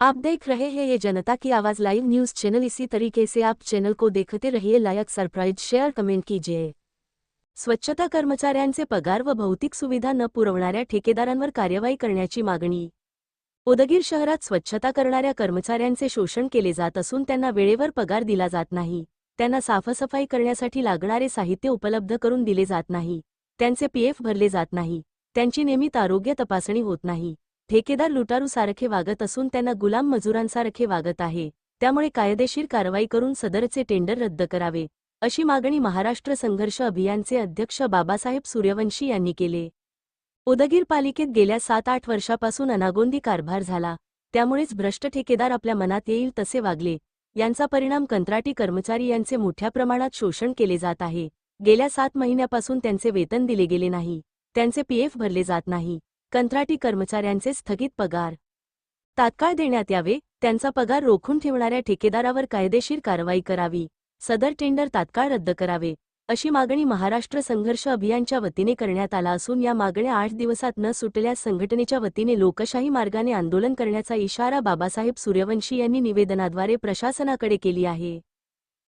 आप देख रहे हैं ये जनता की आवाज लाइव न्यूज चैनल। इसी तरीके से आप चैनल को देखते रहिए। लाइक, सब्सक्राइब, शेअर, कमेंट कीजिए। स्वच्छता कर्मचाऱ्यांचे पगार व भौतिक सुविधा न पुरवणाऱ्या ठेकेदारांवर कार्यवाही करण्याची मागणी। उदगीर शहरात स्वच्छता करणाऱ्या कर्मचाऱ्यांचे शोषण केले जात असून त्यांना वेळेवर पगार दिला जात नाही। त्यांना साफसफाई करण्यासाठी लागणारे साहित्य उपलब्ध करून दिले जात नाही। त्यांचे पीएफ भरले जात नाही। त्यांची नियमित आरोग्य तपासणी होत नाही। ठेकेदार लुटारूसारखे वागत असून त्यांना गुलाम मजुरांसारखे वागत आहे। त्यामुळे कायदेशीर कारवाई करून सदरचे टेंडर रद्द करावे, अशी मागणी महाराष्ट्र संघर्ष अभियानचे अध्यक्ष बाबासाहेब सूर्यवंशी यांनी केले। उदगीर पालिकेत गेल्या 7-8 वर्षापासून अनागोंदी कारभार झाला। त्यामुळेच भ्रष्ट ठेकेदार आपल्या मनात येईल तसे वागले। यांचा परिणाम कंत्राटी कर्मचारी यांचे मोठ्या प्रमाणात शोषण केले जात आहे। गेल्या 7 महिन्यापासून त्यांचे वेतन दिले गेले नाही। त्यांचे पीएफ भरले जात नाही। कंत्राटी कर्मचाऱ्यांचे स्थगित पगार तात्काळ देण्यात यावे। त्यांचा पगार रोखून ठेवणाऱ्या ठेकेदारावर कायदेशीर कारवाई करावी। सदर टेंडर तात्काळ रद्द करावे, अशी मागणी महाराष्ट्र संघर्ष अभियानच्या वतीने करण्यात आला असून या मागण्या 8 दिवसात न सुटल्यास संघटनेच्या वतीने लोकशाही मार्गाने आंदोलन करण्याचा इशारा बाबासाहेब सूर्यवंशी यांनी निवेदनाद्वारे प्रशासनाकडे केली आहे।